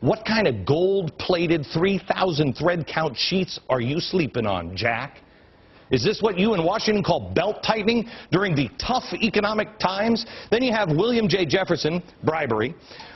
What kind of gold-plated 3,000 thread count sheets are you sleeping on, Jack? Is this what you in Washington call belt-tightening during the tough economic times? Then you have William J. Jefferson, bribery.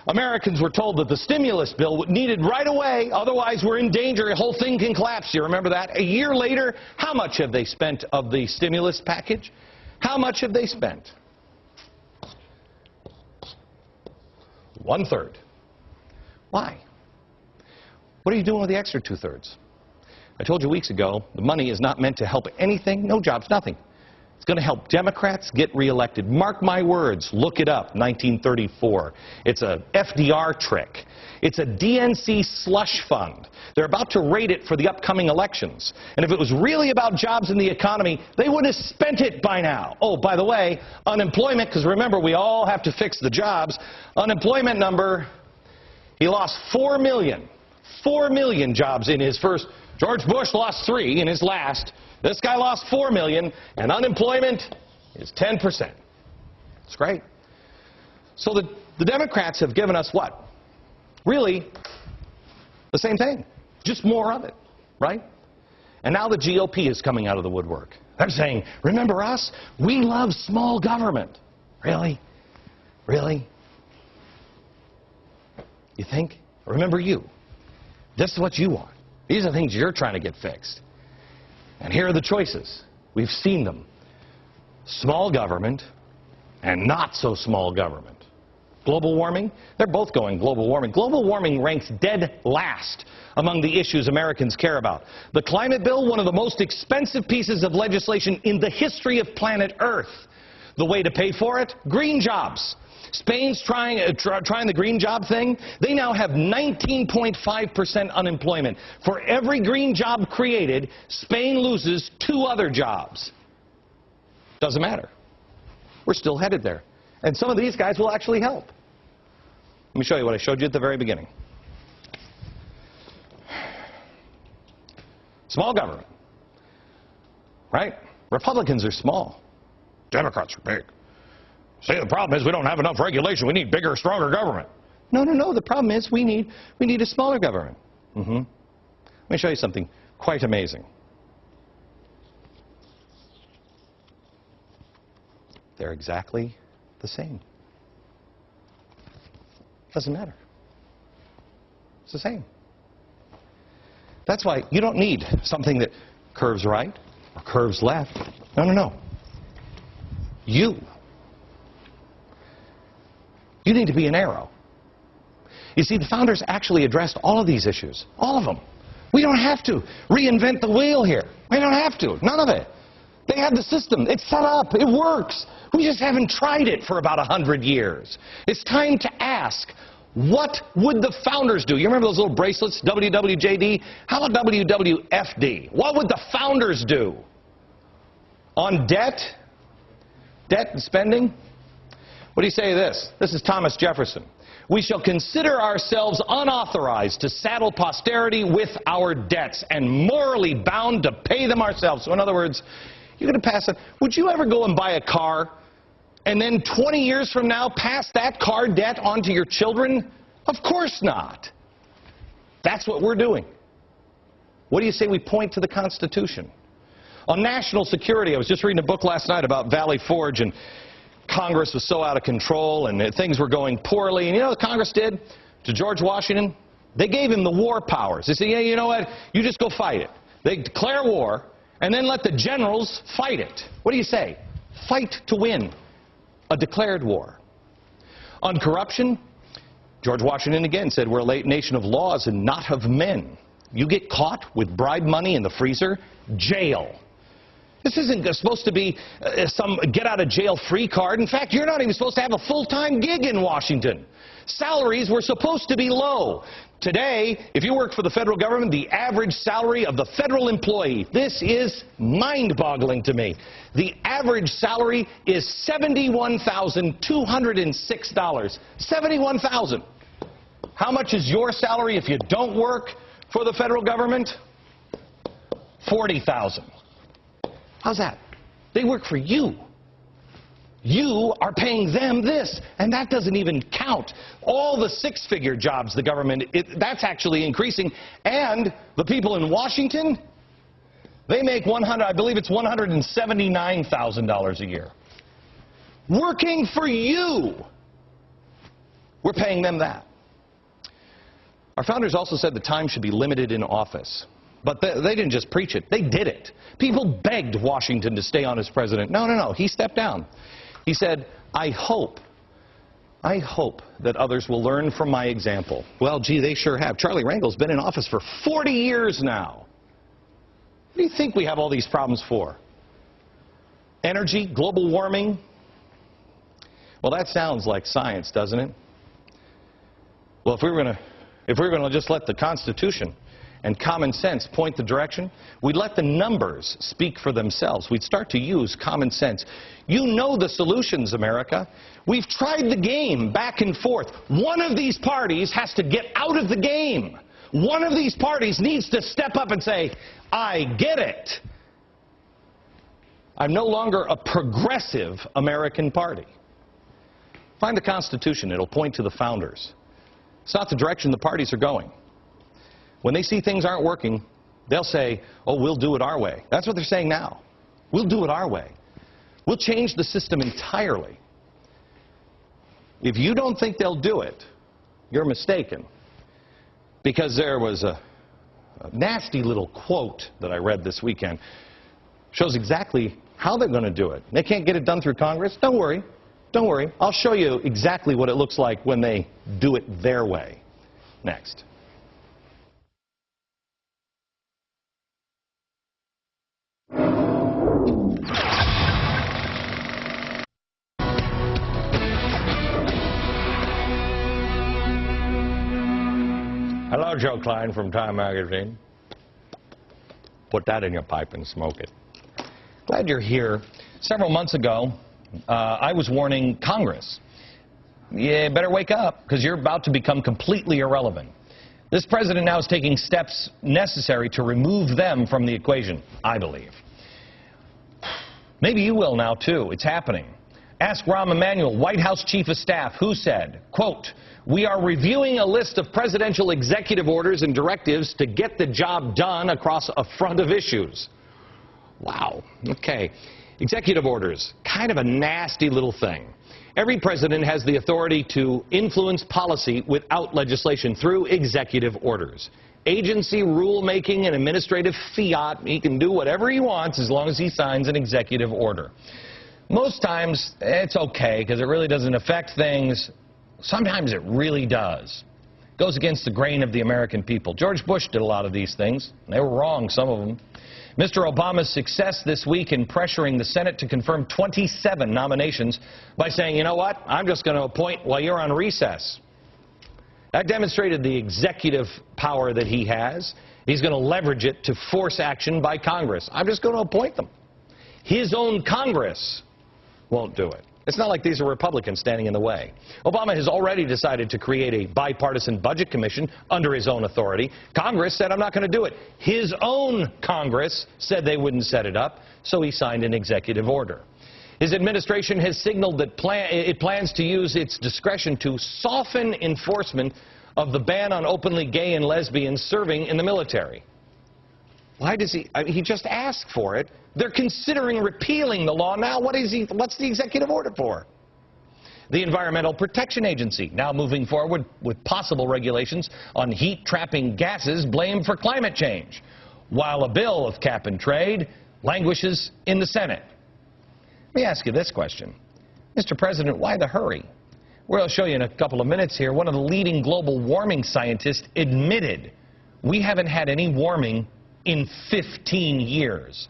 Americans were told that the stimulus bill needed right away, otherwise we're in danger, the whole thing can collapse. You remember that? A year later, how much have they spent of the stimulus package? How much have they spent? 1/3. Why? What are you doing with the extra 2/3? I told you weeks ago, the money is not meant to help anything, no jobs, nothing. It's going to help Democrats get reelected. Mark my words, look it up, 1934. It's a FDR trick. It's a DNC slush fund. They're about to rate it for the upcoming elections. And if it was really about jobs in the economy, they would have spent it by now. Oh, by the way, unemployment, because remember, we all have to fix the jobs. Unemployment number, he lost 4 million. 4 million jobs in his first. George Bush lost 3 in his last. This guy lost 4 million, and unemployment is 10%. It's great. So the Democrats have given us what? Really, the same thing, just more of it, right? And now the GOP is coming out of the woodwork. They're saying, remember us? We love small government. Really? Really? You think? Remember you. This is what you want. These are things you're trying to get fixed. And here are the choices. We've seen them. Small government and not so small government. Global warming, they're both going global warming. Global warming ranks dead last among the issues Americans care about. The climate bill, one of the most expensive pieces of legislation in the history of planet Earth. The way to pay for it? Green jobs. Spain's trying the green job thing. They now have 19.5% unemployment. For every green job created, Spain loses 2 other jobs. Doesn't matter. We're still headed there. And some of these guys will actually help. Let me show you what I showed you at the very beginning. Small government. Right? Republicans are small. Democrats are big. See, the problem is we don't have enough regulation. We need bigger, stronger government. No, no, no. The problem is we need a smaller government. Let me show you something quite amazing. They're exactly the same. Doesn't matter. It's the same. That's why you don't need something that curves right or curves left. No, no, no. You need to be an arrow. You see, the founders actually addressed all of these issues. All of them. We don't have to reinvent the wheel here. We don't have to. None of it. They have the system. It's set up. It works. We just haven't tried it for about 100 years. It's time to ask, what would the founders do? You remember those little bracelets, WWJD? How about WWFD? What would the founders do? On debt? Debt and spending? What do you say to this? This is Thomas Jefferson. We shall consider ourselves unauthorized to saddle posterity with our debts and morally bound to pay them ourselves. So in other words, you're going to pass it. Would you ever go and buy a car and then 20 years from now pass that car debt on to your children? Of course not. That's what we're doing. What do you say we point to the Constitution? On national security, I was just reading a book last night about Valley Forge, and Congress was so out of control and things were going poorly. And you know what Congress did to George Washington? They gave him the war powers. They said, yeah, you know what? You just go fight it. They declare war and then let the generals fight it. What do you say? Fight to win a declared war. On corruption, George Washington again said, we're a nation of laws and not of men. You get caught with bribe money in the freezer, jail. This isn't supposed to be some get-out-of-jail-free card. In fact, you're not even supposed to have a full-time gig in Washington. Salaries were supposed to be low. Today, if you work for the federal government, the average salary of the federal employee, this is mind-boggling to me. The average salary is $71,206. $71,000. How much is your salary if you don't work for the federal government? $40,000. How's that? They work for you. You are paying them this, and that doesn't even count all the six-figure jobs the government, that's actually increasing. And the people in Washington, they make I believe it's $179,000 a year. Working for you. We're paying them that. Our founders also said the time should be limited in office. But they didn't just preach it, they did it. People begged Washington to stay on as president. No, he stepped down. He said, I hope that others will learn from my example. Well, gee, they sure have. Charlie Rangel's been in office for 40 years now. What do you think we have all these problems for? Energy, global warming? Well, that sounds like science, doesn't it? Well, if we were going to just let the Constitution and common sense point the direction, we'd let the numbers speak for themselves. We'd start to use common sense. You know the solutions, America. We've tried the game back and forth. One of these parties has to get out of the game. One of these parties needs to step up and say, I get it. I'm no longer a progressive American party. Find the Constitution. It'll point to the founders. It's not the direction the parties are going. When they see things aren't working, they'll say, oh, we'll do it our way. That's what they're saying now. We'll do it our way. We'll change the system entirely. If you don't think they'll do it, you're mistaken. Because there was a nasty little quote that I read this weekend. Shows exactly how they're going to do it. They can't get it done through Congress? Don't worry. Don't worry. I'll show you exactly what it looks like when they do it their way. Next. Hello, Joe Klein from Time Magazine. Put that in your pipe and smoke it. Glad you're here. Several months ago, I was warning Congress. You better wake up, because you're about to become completely irrelevant. This president now is taking steps necessary to remove them from the equation, I believe. Maybe you will now, too. It's happening. Ask Rahm Emanuel, White House Chief of Staff, who said, quote, we are reviewing a list of presidential executive orders and directives to get the job done across a front of issues. Wow. Okay. Executive orders, kind of a nasty little thing. Every president has the authority to influence policy without legislation through executive orders. Agency rulemaking and administrative fiat, he can do whatever he wants as long as he signs an executive order. Most times, it's okay because it really doesn't affect things. Sometimes it really does. It goes against the grain of the American people. George Bush did a lot of these things. They were wrong, some of them. Mr. Obama's success this week in pressuring the Senate to confirm 27 nominations by saying, you know what, I'm just going to appoint while you're on recess. That demonstrated the executive power that he has. He's going to leverage it to force action by Congress. I'm just going to appoint them. His own Congress won't do it. It's not like these are Republicans standing in the way. Obama has already decided to create a bipartisan budget commission under his own authority. Congress said, I'm not going to do it. His own Congress said they wouldn't set it up, so he signed an executive order. His administration has signaled that it plans to use its discretion to soften enforcement of the ban on openly gay and lesbians serving in the military. Why does he just asked for it. They're considering repealing the law now. What's the executive order for? The Environmental Protection Agency now moving forward with possible regulations on heat-trapping gases blamed for climate change, while a bill of cap and trade languishes in the Senate. Let me ask you this question. Mr. President, why the hurry? Well, I'll show you in a couple of minutes here. One of the leading global warming scientists admitted we haven't had any warming in 15 years.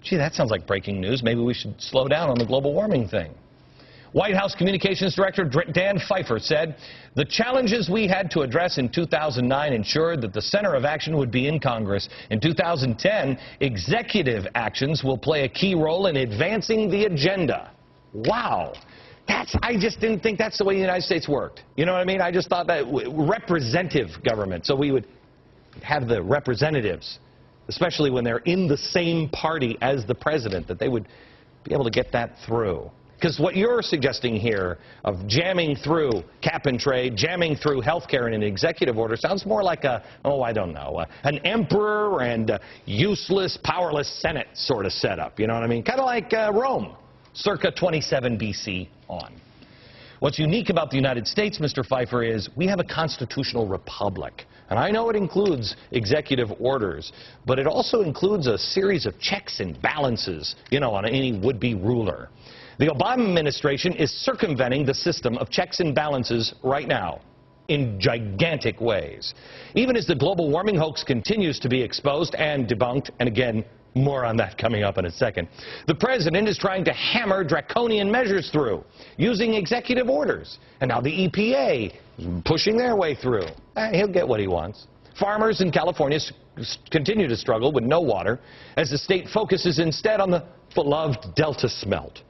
Gee, that sounds like breaking news. Maybe we should slow down on the global warming thing. White House Communications Director Dan Pfeiffer said, the challenges we had to address in 2009 ensured that the center of action would be in Congress. In 2010, executive actions will play a key role in advancing the agenda. Wow. I just didn't think that's the way the United States worked. You know what I mean? I just thought that representative government, so we would have the representatives, especially when they're in the same party as the president, that they would be able to get that through. Because what you're suggesting here of jamming through cap and trade, jamming through health care in an executive order sounds more like a, oh, I don't know, an emperor and a useless, powerless Senate sort of setup. You know what I mean? Kind of like Rome, circa 27 BC on. What's unique about the United States, Mr. Pfeiffer, is we have a constitutional republic. And I know it includes executive orders, but it also includes a series of checks and balances, you know, on any would-be ruler. The Obama administration is circumventing the system of checks and balances right now in gigantic ways. Even as the global warming hoax continues to be exposed and debunked, and again, more on that coming up in a second, the president is trying to hammer draconian measures through using executive orders. And now the EPA is pushing their way through. He'll get what he wants. Farmers in California continue to struggle with no water as the state focuses instead on the beloved Delta smelt.